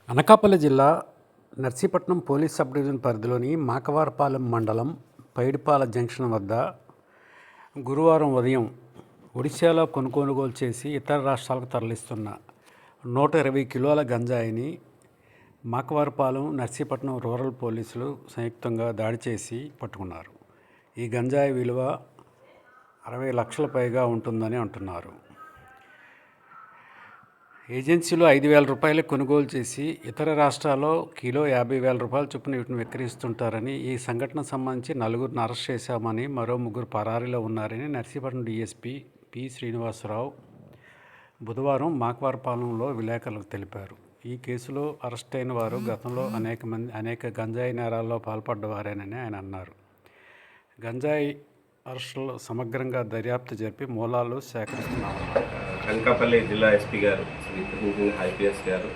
అనకాపల్లి జిల్లా Narsipatnam police sub division పరిధిలోని మాకవారపాలెం మండలం పైడిపాల జంక్షన్ వద్ద గురువారం ఉదయం ఒడిశాలో కొనుగోలు చేసి ఇతర రాష్ట్రాలకు తరలిస్తున్న 120 కిలోల గంజాయిని మాకవారపాలెం నర్సీపట్నం రూరల్ పోలీసులు సంయుక్తంగా దాడి చేసి పట్టుకున్నారు. ఈ గంజాయి విలువ 60 లక్షల పైగా ఉంటుందని అంటున్నారు. ఏజెన్సీలో 5,000 రూపాయలకు కొనుగోలు చేసి ఇతర రాష్ట్రాల్లో కిలో 50,000 రూపాయల చొప్పున వీటిని విక్రయిస్తుంటారని, ఈ సంఘటనకు సంబంధించి 4గురిని అరెస్ట్ చేశామని, మరో 3 పరారీలో ఉన్నారని నర్సీపట్నం డీఎస్పీ పి శ్రీనివాసరావు బుధవారం మాకవారపాలెంలో విలేకరులకు తెలిపారు. ఈ కేసులో అరెస్ట్ అయిన వారు గతంలో అనేక గంజాయి నేరాల్లో పాల్పడ్డవారేనని ఆయన అన్నారు. గంజాయి అరెస్టులో సమగ్రంగా దర్యాప్తు జరిపి మూలాలు సేకరిస్తున్నామన్నారు. అనకాపల్లి జిల్లా ఎస్పీ గారు శ్రీ కృష్ణ ఐపీఎస్ గారు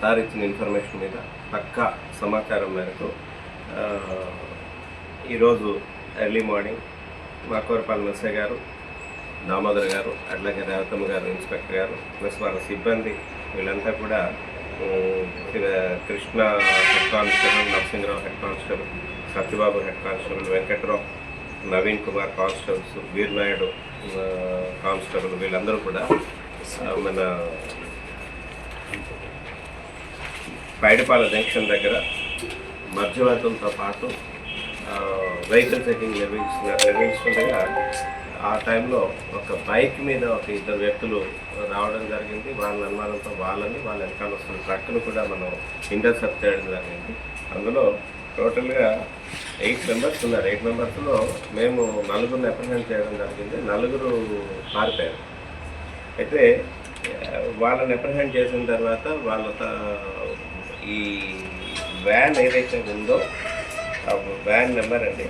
సార్ ఇచ్చిన ఇన్ఫర్మేషన్ మీద పక్కా సమాచారం మేరకు ఈరోజు ఎర్లీ మార్నింగ్ మాకవారపాలెం ఎస్ఐ గారు, దామోదర్ గారు, అట్లాగే రేవతమ్మ గారు, ఇన్స్పెక్టర్ గారు ప్లస్ వాళ్ళ సిబ్బంది వీళ్ళంతా కూడా Krishna head constable, Narasimharao head constable, Satyababu head constable, Venkatrao, Naveen Kumar constables, Veernaidu constable వీళ్ళందరూ కూడా మన పైడిపాల జంక్షన్ దగ్గర మధ్యవర్తులతో పాటు వెహికల్ చెకింగ్ నిర్వహిస్తుండగా ఆ టైంలో ఒక బైక్ మీద ఒక 2 వ్యక్తులు రావడం జరిగింది. వాళ్ళ అనుమానంతో వాళ్ళ వెనకాల వస్తున్న ట్రక్ను కూడా మనం ఇంటర్సెప్ట్ చేయడం జరిగింది. అందులో టోటల్గా 8 మెంబర్స్ ఉన్నారు. 8 మెంబర్స్లో మేము 4గురిని అప్రహెండ్ చేయడం జరిగింది. 4గురు పారిపోయారు. అయితే వాళ్ళని అప్రహెండ్ చేసిన తర్వాత వాళ్ళ ఈ వ్యాన్ ఏదైతే ఉందో ఆ వ్యాన్ నెంబర్ అండి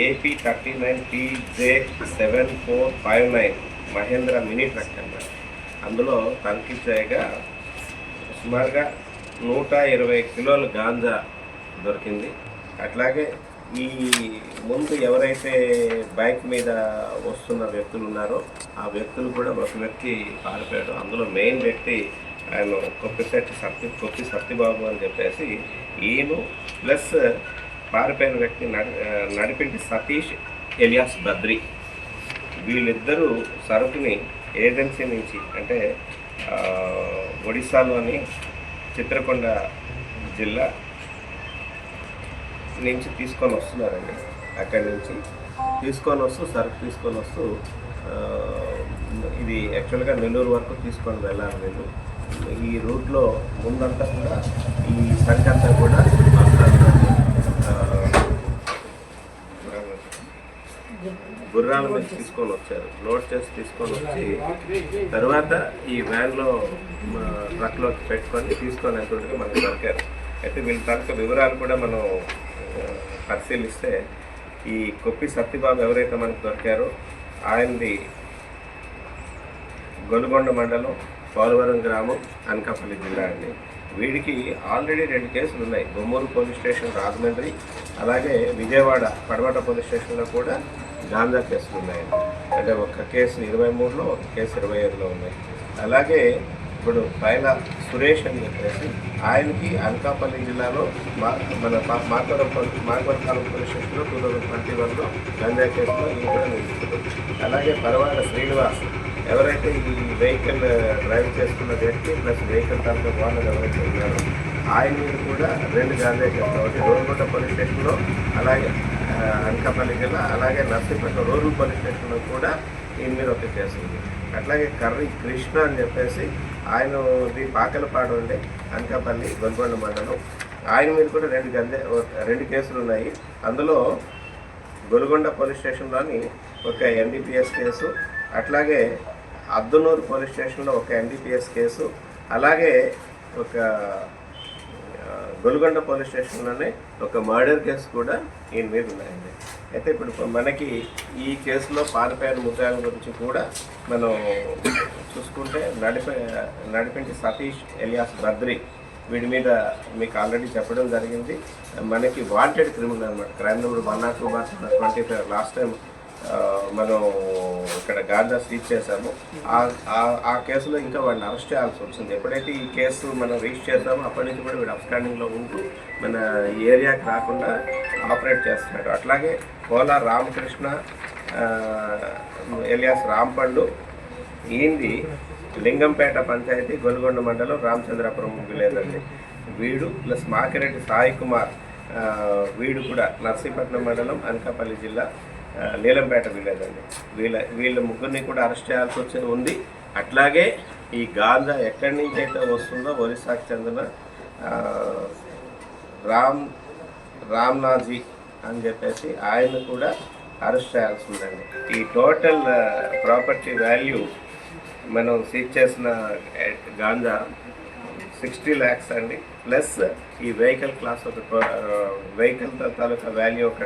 AP39TJ7459 మహేంద్ర మినీ ట్రక్ అన్నమాట. అందులో తనిఖీ చేయగా సుమారుగా 120 కిలోల గాంజా దొరికింది. అట్లాగే ఈ ముందు ఎవరైతే బైక్ మీద వస్తున్న వ్యక్తులు ఉన్నారో ఆ వ్యక్తులు కూడా ఒక వ్యక్తి పారిపోయాడు. అందులో మెయిన్ వ్యక్తి ఆయన కొప్పి సత్యబాబు అని చెప్పేసి ఈయన ప్లస్ పారిపోయిన వ్యక్తి నడిపింటి సతీష్ ఎలియాస్ బద్రి వీళ్ళిద్దరూ సరుకుని ఏజెన్సీ నుంచి అంటే ఒడిశాలోని చిత్రకొండ జిల్లా నుంచి తీసుకొని వస్తున్నారండి. అక్కడి నుంచి సరుకు తీసుకొని వస్తూ ఇది యాక్చువల్గా నెల్లూరు వరకు తీసుకొని వెళ్ళాలి. వీళ్ళు ఈ రూట్లో ముందంతా కూడా ఈ సరుకు అంతా కూడా గుర్రాల మీద తీసుకొని వచ్చారు. లోడ్ చేసి తీసుకొని వచ్చి తర్వాత ఈ వ్యాన్లో ట్రక్లోకి పెట్టుకొని తీసుకొని వెళ్తుంటే మనకు దొరికారు. అయితే వీళ్ళ తరగతి వివరాలు కూడా మనం పరిశీలిస్తే ఈ కొప్పి సత్యబాబు ఎవరైతే మనకు దొరికారో ఆయనది గొలుగొండ మండలం, పోలవరం గ్రామం, అనకాపల్లి జిల్లా అండి. వీడికి ఆల్రెడీ 2 కేసులు ఉన్నాయి. బొమ్మూరు పోలీస్ స్టేషన్ రాజమండ్రి, అలాగే విజయవాడ పడమట పోలీస్ స్టేషన్లో కూడా గాంజా కేసులు ఉన్నాయండి. అంటే ఒక కేసు 23లో, ఒక కేసు 25లో ఉన్నాయి. అలాగే ఇప్పుడు పైన సురేష్ అని చెప్పేసి ఆయనకి అనకాపల్లి జిల్లాలో మన మాకవరపాలెం పోలీస్ స్టేషన్లో 2021లో గంజా కేసులో ఇది కూడా నిలుస్తుంది. అలాగే పరవాడ శ్రీనివాస్ ఎవరైతే ఈ వెహికల్ డ్రైవ్ చేసుకున్న వ్యక్తి ప్లస్ వెహికల్ తరగతి వాళ్ళు ఎవరైతే ఉన్నారో ఆయన మీద కూడా 2 గంజా కేసులు, ఒకటి రోల్గుంట పోలీస్ స్టేషన్లో, అలాగే అనకాపల్లి జిల్లా, అలాగే నర్సీపట్నం రూరల్ పోలీస్ స్టేషన్లో కూడా ఈయన మీద ఒక కేసు ఉంది. అట్లాగే కర్రీ కృష్ణ అని చెప్పేసి ఆయనది పాకలపాడు ఉండే అనకాపల్లి గొల్గొండ మండలం, ఆయన మీద కూడా 2 కేసులు ఉన్నాయి. అందులో గొలుగొండ పోలీస్ స్టేషన్లోని ఒక ఎన్డీపీఎస్ కేసు, అట్లాగే అద్దునూరు పోలీస్ స్టేషన్లో ఒక ఎన్డీపీఎస్ కేసు, అలాగే ఒక గొలుగొండ పోలీస్ స్టేషన్లోనే ఒక మర్డర్ కేసు కూడా ఈయన మీద ఉన్నాయండి. అయితే ఇప్పుడు మనకి ఈ కేసులో పారిపోయిన ముద్దాయిల గురించి కూడా మనం చూసుకుంటే నడిపింటి సతీష్ ఎలియాస్ బద్రి వీడి మీద మీకు ఆల్రెడీ చెప్పడం జరిగింది. మనకి వాంటెడ్ క్రిమినల్ అనమాట. Crime number 102/25. లాస్ట్ టైం మనం ఇక్కడ గాంజా సీజ్ చేశాము. ఆ కేసులో ఇంకా వాడిని అరెస్ట్ చేయాల్సి వచ్చింది. ఎప్పుడైతే ఈ కేసు మనం రీచ్ చేసామో అప్పటి నుంచి కూడా వీడు అబ్స్టాండింగ్లో ఉంటూ మన ఏరియాకి రాకుండా ఆపరేట్ చేస్తున్నాడు. అట్లాగే కోలా రామకృష్ణ ఎలియాస్ రాంపండు, ఈంది లింగంపేట పంచాయతీ గొలుగొండ మండలం రామచంద్రాపురం విలేజ్ అండి. వీడు ప్లస్ మాకిరెడ్డి సాయి కుమార్, వీడు కూడా నర్సీపట్నం మండలం అనకాపల్లి జిల్లా నీలంపేట విలేజ్ అండి. వీళ్ళ ముగ్గురిని కూడా అరెస్ట్ చేయాల్సి ఉంది. అట్లాగే ఈ గాంజా ఎక్కడి నుంచి అయితే వస్తుందో ఒరిస్సాకి చెందిన రామ్నాజీ అని చెప్పేసి ఆయన కూడా అరెస్ట్ చేయాల్సి ఉందండి. ఈ టోటల్ ప్రాపర్టీ వాల్యూ మనం సీజ్ చేసిన గాంజా 60 lakhs అండి. ప్లస్ ఈ వెహికల్ క్లాస్ ఒక వెహికల్ తాలూకా వాల్యూ ఒక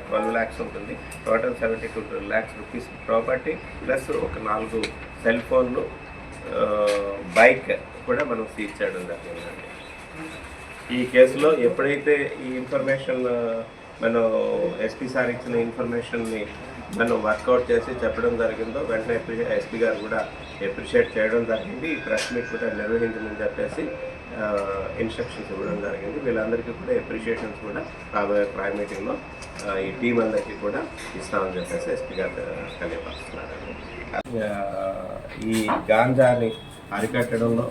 12 lakhs ఉంటుంది. Total 72 lakhs rupees property, plus ఒక 4 సెల్ ఫోన్లు, బైక్ కూడా మనం సీజ్ చేయడం జరిగిందండి. ఈ కేసులో ఎప్పుడైతే ఈ ఇన్ఫర్మేషన్ మనం ఎస్పీ సార్ ఇచ్చిన ఇన్ఫర్మేషన్ని మనం వర్కౌట్ చేసి చెప్పడం జరిగిందో వెంటనే ఎస్పీ గారు కూడా అప్రిషియేట్ చేయడం జరిగింది. ఈ ప్రెస్ మీట్ కూడా నిర్వహించమని చెప్పేసి ఇన్స్ట్రక్షన్స్ ఇవ్వడం జరిగింది. వీళ్ళందరికీ కూడా అప్రిషియేషన్స్ కూడా రాబోయే క్రైమ్ మీటింగ్లో ఈ టీం అందరికీ కూడా ఇస్తామని చెప్పేసి ఎస్పీ గారు తెలియపరుస్తున్నారండి. ఈ గాంజాని అరికట్టడంలో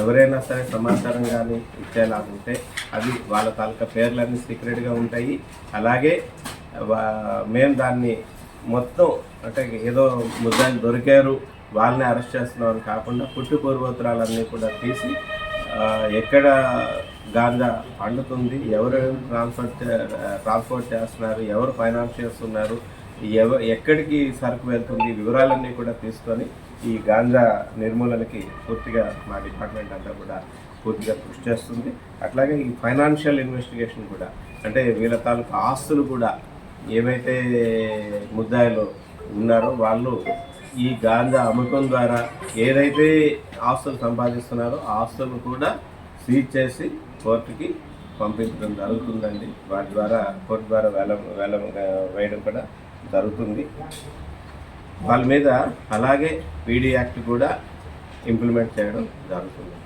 ఎవరైనా సరే సమాచారం కానీ ఇచ్చేలాగుంటే అది వాళ్ళ తాలూకా పేర్లన్నీ సీక్రెట్గా ఉంటాయి. అలాగే మేము దాన్ని మొత్తం అంటే ఏదో ముద్దాయిలు దొరికారు వాళ్ళని అరెస్ట్ చేస్తున్నామని కాకుండా పుట్టు పూర్వోత్తరాలన్నీ కూడా తీసి ఎక్కడ గాంజా పండుతుంది, ఎవరు ట్రాన్స్పోర్ట్ చేస్తున్నారు, ఎవరు ఫైనాన్షియర్స్ ఉన్నారు, ఎక్కడికి సరుకు వెళ్తుంది, వివరాలన్నీ కూడా తీసుకొని ఈ గాంజా నిర్మూలనకి పూర్తిగా మా డిపార్ట్మెంట్ అంతా కూడా పూర్తిగా కృషి చేస్తుంది. అట్లాగే ఈ ఫైనాన్షియల్ ఇన్వెస్టిగేషన్ కూడా అంటే వీళ్ళ తాలూకు ఆస్తులు కూడా ఏవైతే ముద్దాయిలు ఉన్నారో వాళ్ళు ఈ గాంజా అమ్మకం ద్వారా ఏదైతే ఆస్తులు సంపాదిస్తున్నారో ఆ ఆస్తులను కూడా సీజ్ చేసి కోర్టుకి పంపించడం జరుగుతుందండి. వాటి ద్వారా కోర్టు ద్వారా వేలం వేయడం కూడా జరుగుతుంది. వాళ్ళ మీద అలాగే పీడీ యాక్ట్ కూడా ఇంప్లిమెంట్ చేయడం జరుగుతుంది.